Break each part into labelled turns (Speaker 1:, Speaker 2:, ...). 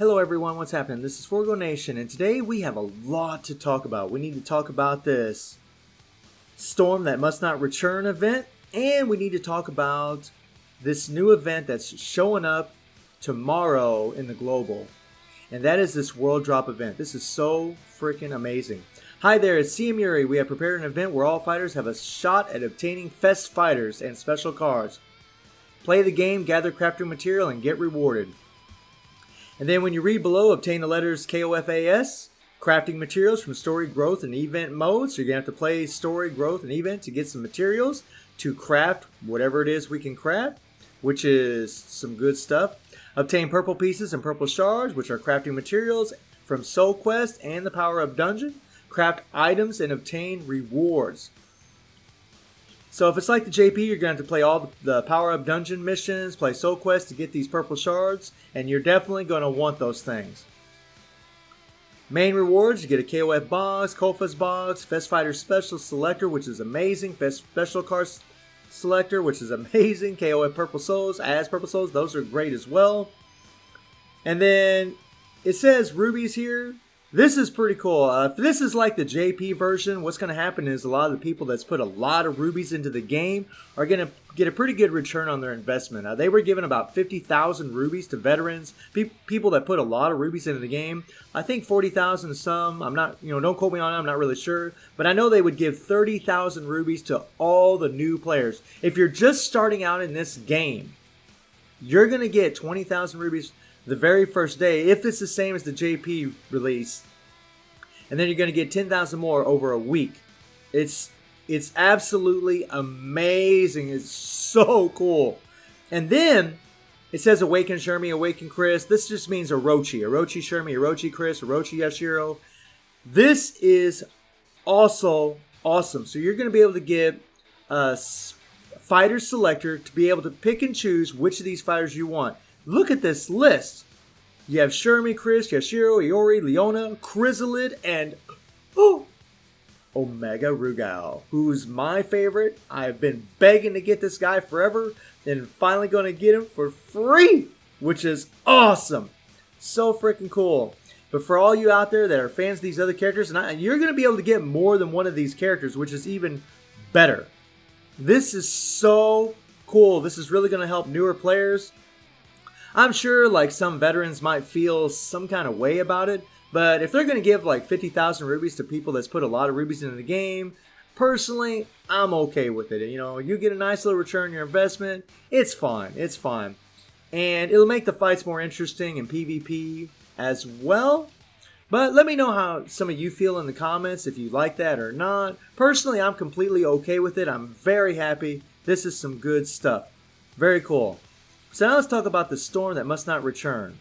Speaker 1: Hello everyone, what's happening? This is Forgo Nation, and today we have a lot to talk about. We need to talk about this Storm That Must Not Return event, and we need to talk about this new event that's showing up tomorrow in the global. And that is this World Drop event. This is so freaking amazing. Hi there, it's CM Yuri. We have prepared an event where all fighters have a shot at obtaining Fest Fighters and special cards. Play the game, gather crafting material, and get rewarded. And then when you read below, obtain the letters KOFAS, crafting materials from story growth and event modes. So you're going to have to play story growth and event to get some materials to craft whatever it is we can craft, which is some good stuff. Obtain purple pieces and purple shards, which are crafting materials from Soul Quest and the Power Up Dungeon. Craft items and obtain rewards. So if it's like the JP, you're going to have to play all the Power Up Dungeon missions, play Soul Quest to get these purple shards, and you're definitely going to want those things. Main rewards, you get a KOF box, Kofa's box, Fest Fighter Special Selector, which is amazing, Fest Special Cards Selector, which is amazing, KOF Purple Souls, as Purple Souls, those are great as well. And then it says rubies here. This is pretty cool. If this is like the JP version, what's going to happen is a lot of the people that's put a lot of rubies into the game are going to get a pretty good return on their investment. They were given about 50,000 rubies to veterans, people that put a lot of rubies into the game. I think 40,000 to some. I'm not, don't quote me on it. I'm not really sure. But I know they would give 30,000 rubies to all the new players. If you're just starting out in this game, you're going to get 20,000 rubies the very first day, if it's the same as the JP release, and then you're going to get 10,000 more over a week. It's absolutely amazing. It's so cool. And then it says Awaken Shermie, Awaken Chris. This just means Orochi. Orochi Shermie, Orochi Chris, Orochi Yashiro. This is also awesome. So you're going to be able to get a fighter selector to be able to pick and choose which of these fighters you want. Look at this list. You have Shermie, Chris, Yashiro, Iori, Leona, Chrysalid, and Omega Rugal, who's my favorite. I've been begging to get this guy forever, and finally going to get him for free, which is awesome. So freaking cool. But for all you out there that are fans of these other characters, and you're going to be able to get more than one of these characters, which is even better. This is so cool. This is really going to help newer players. I'm sure like some veterans might feel some kind of way about it, but if they're going to give like 50,000 rubies to people that's put a lot of rubies into the game, personally, I'm okay with it. You get a nice little return on your investment, it's fine. It's fine. And it'll make the fights more interesting in PvP as well. But let me know how some of you feel in the comments, if you like that or not. Personally, I'm completely okay with it. I'm very happy. This is some good stuff. Very cool. So now let's talk about the Storm That Must Not Return.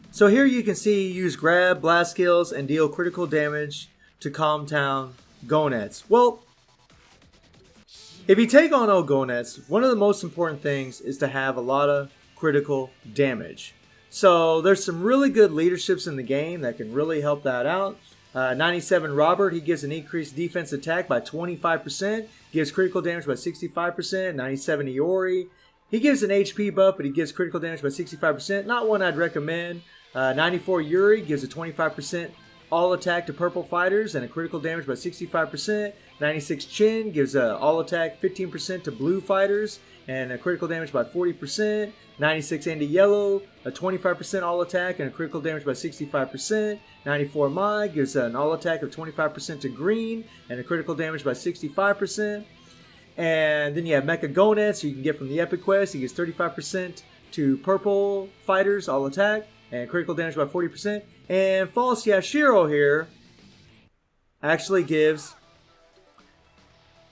Speaker 1: So here you can see you use grab, blast skills, and deal critical damage to calm down Goenitz. Well, if you take on Goenitz, one of the most important things is to have a lot of critical damage. So there's some really good leaderships in the game that can really help that out. 97 Robert, he gives an increased defense attack by 25%, gives critical damage by 65%. 97 Iori, he gives an HP buff, but he gives critical damage by 65%. Not one I'd recommend. 94 Yuri gives a 25% all attack to purple fighters and a critical damage by 65%. 96 Chin gives a all attack 15% to blue fighters and a critical damage by 40%. 96 Andy Yellow, a 25% all attack and a critical damage by 65%. 94 Mai gives an all attack of 25% to green and a critical damage by 65%. And then you have Mecha Goenitz, you can get from the Epic Quest. He gives 35% to purple fighters, all attack, and critical damage by 40%. And False Yashiro here actually gives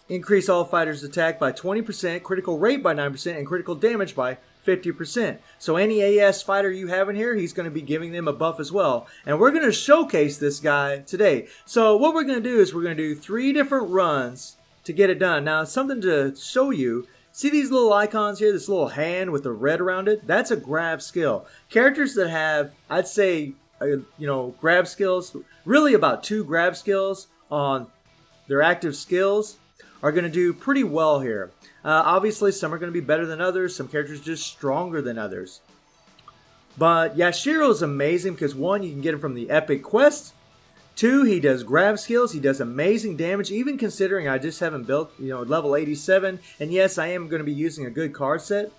Speaker 1: increase all fighters' attack by 20%, critical rate by 9%, and critical damage by 50%. So any AS fighter you have in here, he's going to be giving them a buff as well. And we're going to showcase this guy today. So what we're going to do is we're going to do 3 different runs to get it done. Now, something to show you. See these little icons here, this little hand with the red around it? That's a grab skill. Characters that have, I'd say, grab skills, really about 2 grab skills on their active skills, are going to do pretty well here. Obviously, some are going to be better than others. Some characters just stronger than others. But Yashiro is amazing because 1, you can get him from the Epic Quest. 2, he does grab skills. He does amazing damage, even considering I just haven't built, level 87. And yes, I am going to be using a good card set.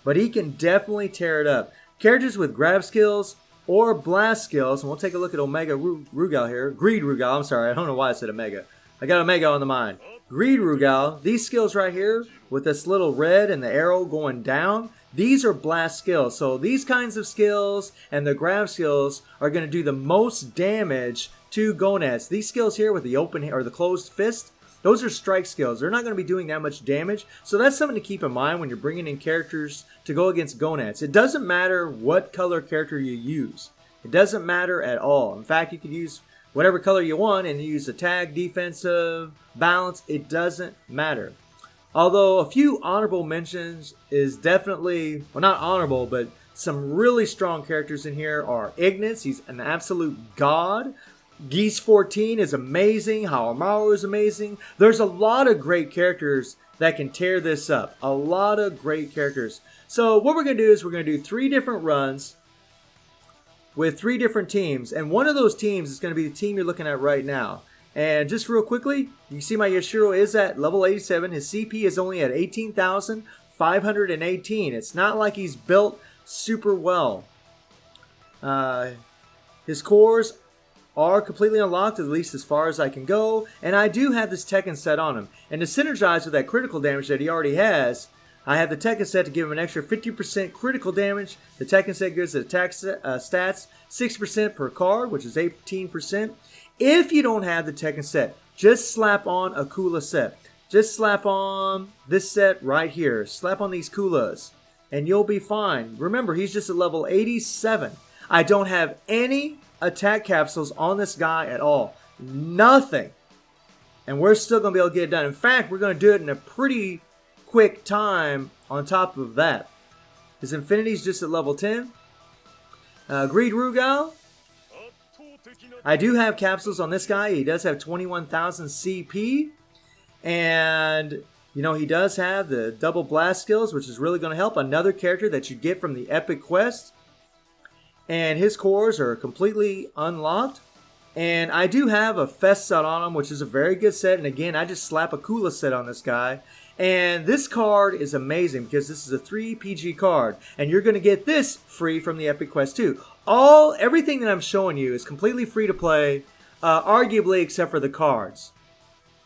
Speaker 1: But he can definitely tear it up. Characters with grab skills or blast skills, and we'll take a look at Omega Rugal here. Greed Rugal, I'm sorry, I don't know why I said Omega. I got Omega on the mind. Greed Rugal, these skills right here, with this little red and the arrow going down, these are blast skills. So these kinds of skills and the grab skills are going to do the most damage to Goenitz. These skills here with the open or the closed fist, those are strike skills. They're not going to be doing that much damage. So that's something to keep in mind when you're bringing in characters to go against Goenitz. It doesn't matter what color character you use. It doesn't matter at all. In fact, you could use whatever color you want and use attack, defensive, balance. It doesn't matter. Although a few honorable mentions is definitely, well, not honorable, but some really strong characters in here are Ignatz. He's an absolute god. Geese 14 is amazing. Haomaru is amazing. There's a lot of great characters that can tear this up. A lot of great characters. So what we're going to do is we're going to do 3 different runs with 3 different teams. And one of those teams is going to be the team you're looking at right now. And just real quickly, you see my Yashiro is at level 87. His CP is only at 18,518. It's not like he's built super well. His cores are completely unlocked, at least as far as I can go. And I do have this Tekken set on him. And to synergize with that critical damage that he already has, I have the Tekken set to give him an extra 50% critical damage. The Tekken set gives the attack stats 6% per card, which is 18%. If you don't have the Tekken set, just slap on a Kula set. Just slap on this set right here. Slap on these Kulas, and you'll be fine. Remember, he's just at level 87. I don't have any attack capsules on this guy at all. Nothing. And we're still going to be able to get it done. In fact, we're going to do it in a pretty quick time on top of that. His Infinity's just at level 10. Greed Rugal. I do have capsules on this guy. He does have 21,000 CP. And, he does have the double blast skills, which is really going to help. Another character that you get from the Epic Quest. And his cores are completely unlocked. And I do have a Fest set on him, which is a very good set. And again, I just slap a Kula set on this guy. And this card is amazing because this is a 3 PG card. And you're going to get this free from the Epic Quest too. Everything that I'm showing you is completely free to play, arguably except for the cards.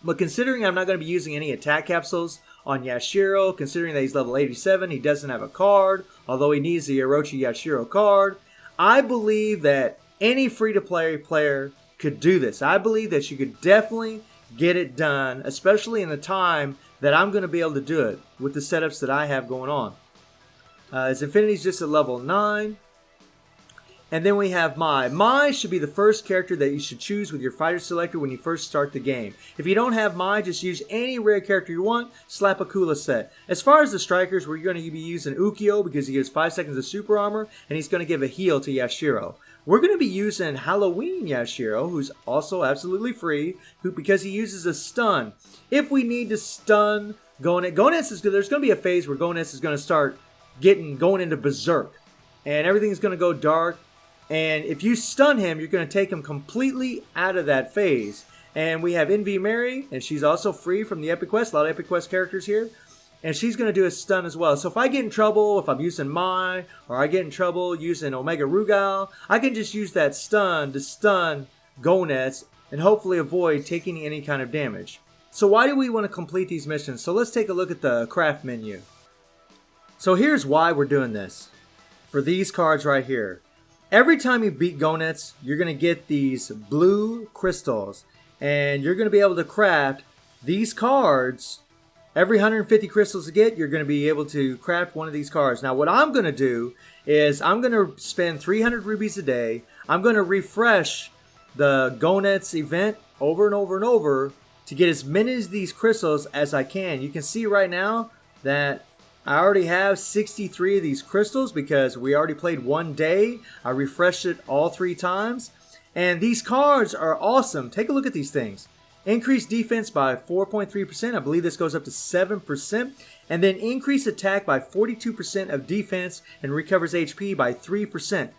Speaker 1: But considering I'm not going to be using any attack capsules on Yashiro, considering that he's level 87, he doesn't have a card, although he needs the Orochi Yashiro card, I believe that any free-to-play player could do this. I believe that you could definitely get it done, especially in the time that I'm going to be able to do it with the setups that I have going on. His Infinity's just at level 9. And then we have Mai. Mai should be the first character that you should choose with your fighter selector when you first start the game. If you don't have Mai, just use any rare character you want, slap a Kula set. As far as the strikers, we're going to be using Ukyo because he gives 5 seconds of super armor, and he's going to give a heal to Yashiro. We're going to be using Halloween Yashiro, who's also absolutely free, because he uses a stun. If we need to stun Goenitz, there's going to be a phase where Goenitz is going to start going into berserk, and everything's going to go dark. And if you stun him, you're going to take him completely out of that phase. And we have Envy Mary, and she's also free from the Epic Quest. A lot of Epic Quest characters here. And she's going to do a stun as well. So if I get in trouble, if I'm using Mai, or I get in trouble using Omega Rugal, I can just use that stun to stun Goenitz and hopefully avoid taking any kind of damage. So why do we want to complete these missions? So let's take a look at the craft menu. So here's why we're doing this. For these cards right here. Every time you beat Goenitz, you're going to get these blue crystals. And you're going to be able to craft these cards. Every 150 crystals you get, you're going to be able to craft one of these cards. Now, what I'm going to do is I'm going to spend 300 rubies a day. I'm going to refresh the Goenitz event over and over and over to get as many of these crystals as I can. You can see right now that I already have 63 of these crystals because we already played one day. I refreshed it all 3 times. And these cards are awesome. Take a look at these things. Increase defense by 4.3%. I believe this goes up to 7%. And then increase attack by 42% of defense and recovers HP by 3%.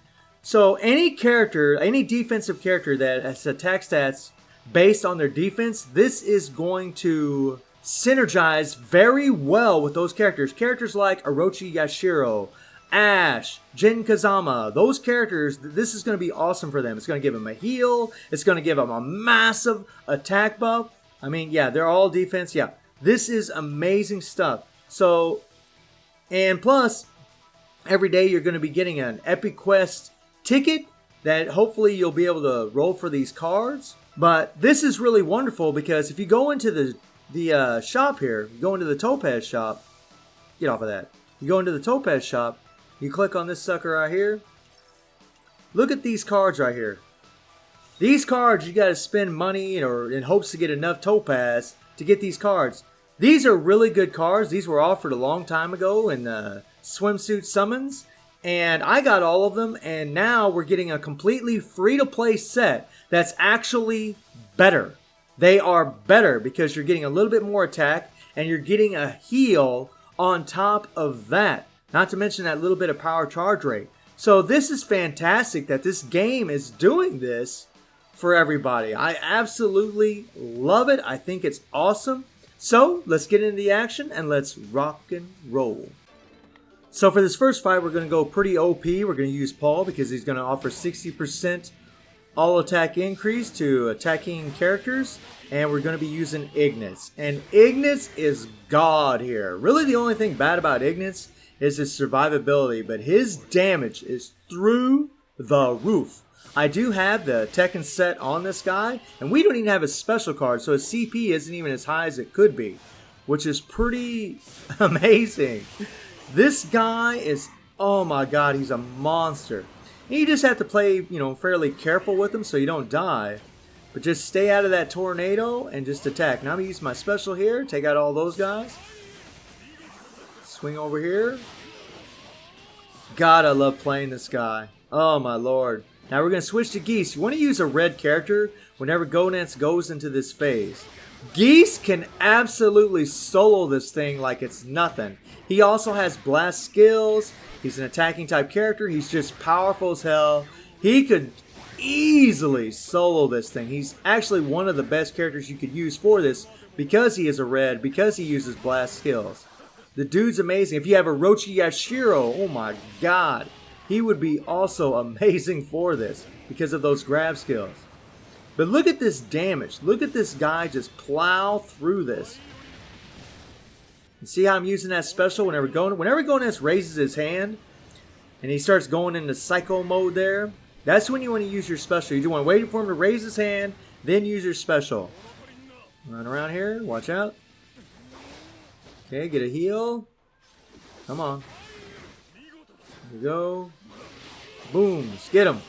Speaker 1: So any character, any defensive character that has attack stats based on their defense, this is going to synergize very well with those characters. Characters like Orochi Yashiro, Ash, Jin Kazama, those characters, this is going to be awesome for them. It's going to give them a heal. It's going to give them a massive attack buff. I mean, yeah, they're all defense. Yeah, this is amazing stuff. So, and plus, every day you're going to be getting an Epic Quest ticket that hopefully you'll be able to roll for these cards. But this is really wonderful because if you go into the shop here, you go into the Topaz shop, get off of that. You go into the Topaz shop, you click on this sucker right here. Look at these cards right here. These cards, you got to spend money or in hopes to get enough Topaz to get these cards. These are really good cards. These were offered a long time ago in Swimsuit Summons. And I got all of them, and now we're getting a completely free-to-play set that's actually better. They are better because you're getting a little bit more attack, and you're getting a heal on top of that. Not to mention that little bit of power charge rate. So this is fantastic that this game is doing this for everybody. I absolutely love it. I think it's awesome. So let's get into the action, and let's rock and roll. So for this first fight, we're going to go pretty OP. We're going to use Paul because he's going to offer 60% all attack increase to attacking characters. And we're going to be using Ignitz. And Ignitz is God here. Really the only thing bad about Ignitz is his survivability. But his damage is through the roof. I do have the Tekken set on this guy. And we don't even have a special card. So his CP isn't even as high as it could be. Which is pretty amazing. This guy is, oh my god, he's a monster. And you just have to play, fairly careful with him so you don't die. But just stay out of that tornado and just attack. Now I'm going to use my special here, take out all those guys. Swing over here. God, I love playing this guy. Oh my lord. Now we're going to switch to Geese. You want to use a red character whenever Goenitz goes into this phase. Geese can absolutely solo this thing like it's nothing. He also has blast skills. He's an attacking type character. He's just powerful as hell. He could easily solo this thing. He's actually one of the best characters you could use for this because he is a red, because he uses blast skills. The dude's amazing. If you have Orochi Yashiro, oh my god, he would be also amazing for this because of those grab skills. But look at this damage. Look at this guy just plow through this. And see how I'm using that special whenever Goenitz raises his hand and he starts going into psycho mode there. That's when you want to use your special. You just want to wait for him to raise his hand, then use your special. Run around here. Watch out. Okay, get a heal. Come on. Here we go. Boom. Let's get him.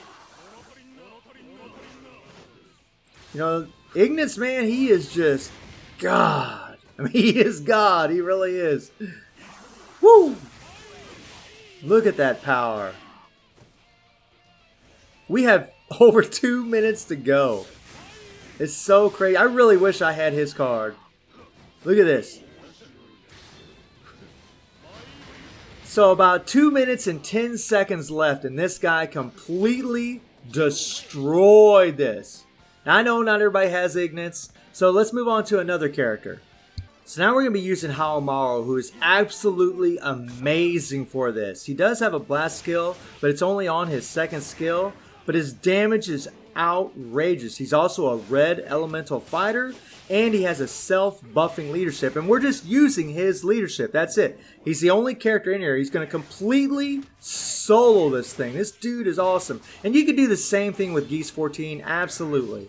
Speaker 1: Ignitz, man, he is just God. I mean, he is God. He really is. Woo! Look at that power. We have over 2 minutes to go. It's so crazy. I really wish I had his card. Look at this. So about 2 minutes and 10 seconds left, and this guy completely destroyed this. Now, I know not everybody has Ignitz, so let's move on to another character. So now we're going to be using Haomaru, who is absolutely amazing for this. He does have a blast skill, but it's only on his second skill. But his damage is outrageous. He's also a red elemental fighter, and he has a self-buffing leadership. And we're just using his leadership. That's it. He's the only character in here. He's going to completely solo this thing. This dude is awesome. And you can do the same thing with Geese 14. Absolutely.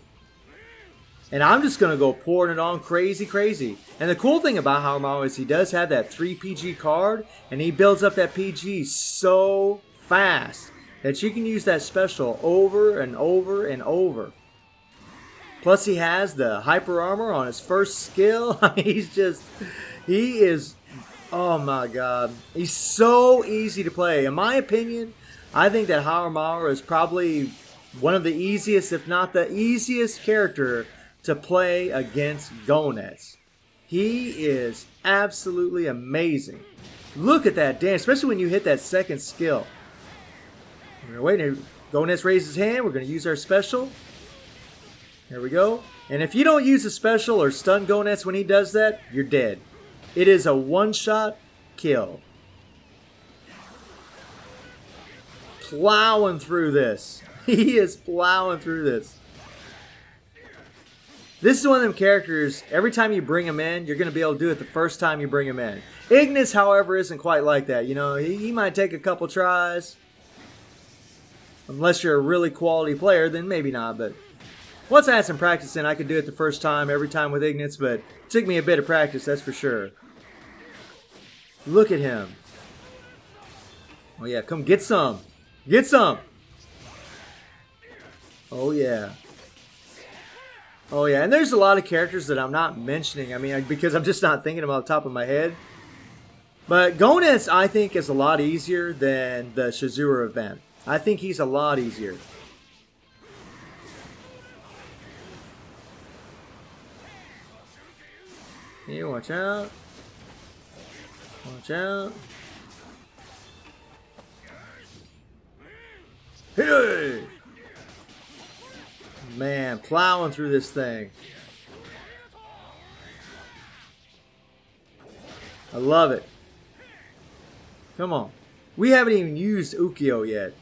Speaker 1: And I'm just going to go pouring it on crazy. And the cool thing about Haomaru is he does have that 3 PG card, and he builds up that PG so fast that you can use that special over and over and over. Plus he has the hyper armor on his first skill. I mean, he is, oh my god. He's so easy to play. In my opinion, I think that Haomaru is probably one of the easiest, if not the easiest character to play against Goenitz. He is absolutely amazing. Look at that dance, especially when you hit that second skill. We're waiting. Goenitz raised his hand. We're going to use our special. There we go. And if you don't use a special or stun Goenitz when he does that, you're dead. It is a one-shot kill. Plowing through this. He is plowing through this. This is one of them characters, every time you bring him in, you're going to be able to do it the first time you bring him in. Ignis, however, isn't quite like that. You know, he might take a couple tries. Unless you're a really quality player, then maybe not. But once I had some practice in, I could do it the first time, every time with Ignis. But it took me a bit of practice, that's for sure. Look at him. Oh yeah, come get some. Get some. Oh yeah. Oh yeah, and there's a lot of characters that I'm not mentioning. I mean, because I'm just not thinking about the top of my head. But Goenitz, I think, is a lot easier than the Shizuru event. I think he's a lot easier. Here, watch out. Watch out. Hey! Man, plowing through this thing. I love it. Come on. We haven't even used Ukyo yet.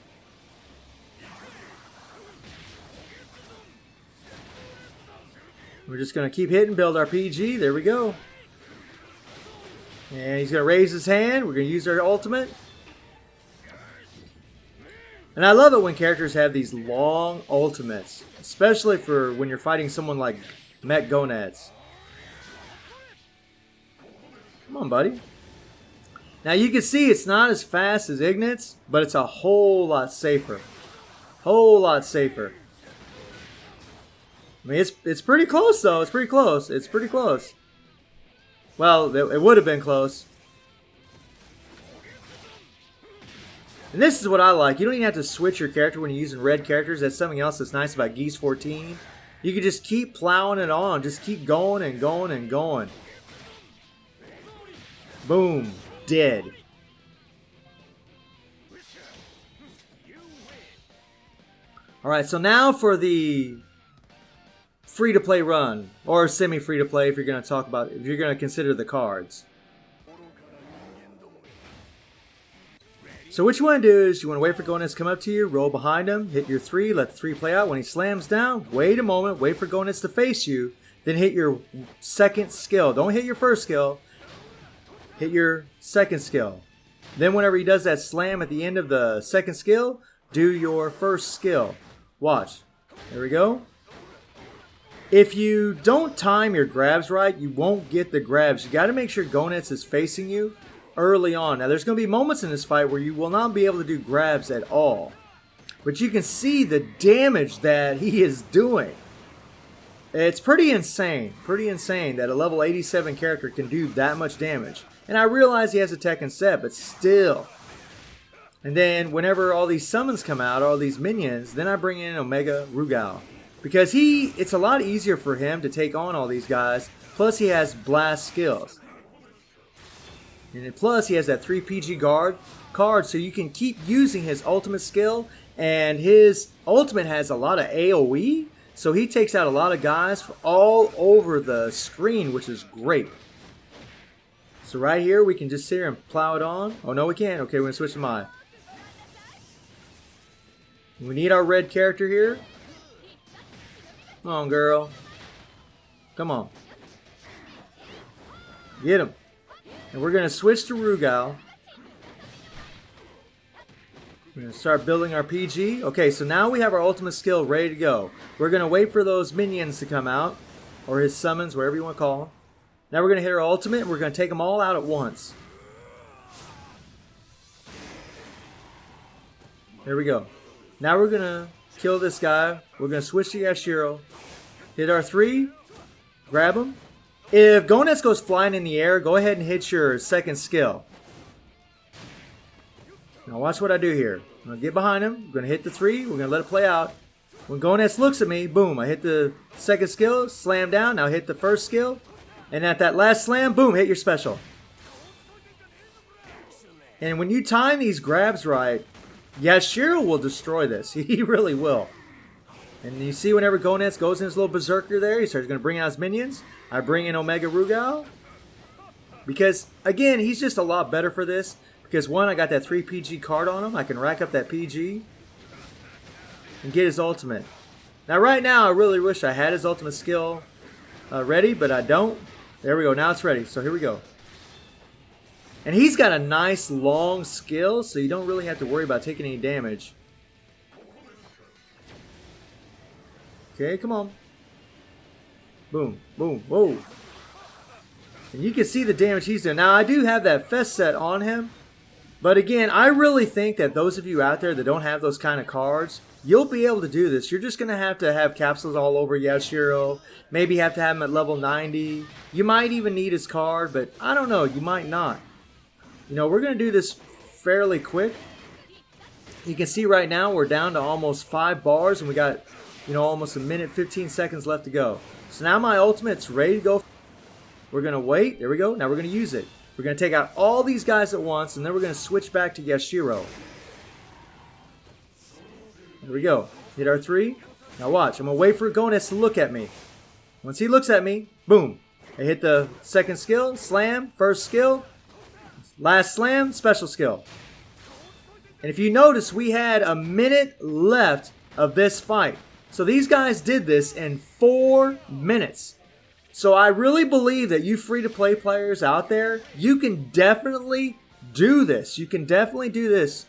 Speaker 1: We're just going to keep hitting, build our PG. There we go. And he's going to raise his hand. We're going to use our ultimate. And I love it when characters have these long ultimates. Especially for when you're fighting someone like Mecha Goenitz. Come on, buddy. Now you can see it's not as fast as Ignis, but it's a whole lot safer. Whole lot safer. I mean, it's pretty close though. It's pretty close. It's pretty close. Well, it would have been close. And this is what I like. You don't even have to switch your character when you're using red characters. That's something else that's nice about Geese 14. You can just keep plowing it on. Just keep going and going and going. Boom. Dead. Alright, so now for the free-to-play run. Or semi-free-to-play if you're going to talk about, if you're going to consider the cards. So what you want to do is you want to wait for Goenitz to come up to you, roll behind him, hit your 3, let the 3 play out. When he slams down, wait a moment, wait for Goenitz to face you, then hit your second skill. Don't hit your first skill, hit your second skill. Then whenever he does that slam at the end of the second skill, do your first skill. Watch. There we go. If you don't time your grabs right, you won't get the grabs. You got to make sure Goenitz is facing you early on. Now there's going to be moments in this fight where you will not be able to do grabs at all. But you can see the damage that he is doing. It's pretty insane that a level 87 character can do that much damage. And I realize he has a Tekken set, but still. And then whenever all these summons come out, all these minions, then I bring in Omega Rugal. Because it's a lot easier for him to take on all these guys. Plus he has blast skills. And plus, he has that 3 PG guard card, so you can keep using his ultimate skill. And his ultimate has a lot of AoE, so he takes out a lot of guys all over the screen, which is great. So right here, we can just sit here and plow it on. Oh, no, we can't. Okay, we're going to switch to Mai. We need our red character here. Come on, girl. Come on. Get him. And we're going to switch to Rugal. We're going to start building our PG. Okay, so now we have our ultimate skill ready to go. We're going to wait for those minions to come out. Or his summons, whatever you want to call them. Now we're going to hit our ultimate and we're going to take them all out at once. There we go. Now we're going to kill this guy. We're going to switch to Yashiro. Hit our 3. Grab him. If Goenitz goes flying in the air, go ahead and hit your second skill. Now watch what I do here. I'm going to get behind him. We're going to hit the 3. We're going to let it play out. When Goenitz looks at me, boom, I hit the second skill, slam down, now hit the first skill. And at that last slam, boom, hit your special. And when you time these grabs right, Yashiro will destroy this. He really will. And you see whenever Goenitz goes in his little berserker there, he starts going to bring out his minions. I bring in Omega Rugal. Because, again, he's just a lot better for this. Because, one, I got that 3 PG card on him. I can rack up that PG. And get his ultimate. Now, right now, I really wish I had his ultimate skill ready, but I don't. There we go. Now it's ready. So, here we go. And he's got a nice, long skill, so you don't really have to worry about taking any damage. Okay, come on. Boom, boom, whoa. And you can see the damage he's doing. Now, I do have that Fest set on him. But again, I really think that those of you out there that don't have those kind of cards, you'll be able to do this. You're just going to have capsules all over Yashiro. Maybe have to have him at level 90. You might even need his card, but I don't know. You might not. You know, we're going to do this fairly quick. You can see right now we're down to almost 5 bars, and we got, you know, almost a minute, 15 seconds left to go. So now my ultimate's ready to go. We're going to wait. There we go. Now we're going to use it. We're going to take out all these guys at once, and then we're going to switch back to Yashiro. There we go. Hit our 3. Now watch. I'm going to wait for Goenitz to look at me. Once he looks at me, boom. I hit the second skill, slam, first skill, last slam, special skill. And if you notice, we had a minute left of this fight. So these guys did this in 4 minutes. So I really believe that you free-to-play players out there, you can definitely do this. You can definitely do this.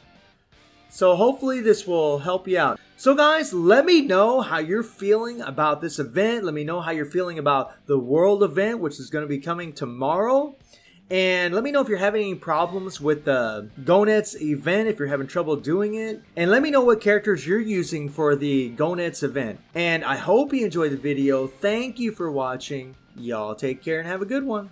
Speaker 1: So hopefully this will help you out. So guys, let me know how you're feeling about this event. Let me know how you're feeling about the World event, which is going to be coming tomorrow. And let me know if you're having any problems with the Goenitz event, if you're having trouble doing it. And let me know what characters you're using for the Goenitz event. And I hope you enjoyed the video. Thank you for watching. Y'all take care and have a good one.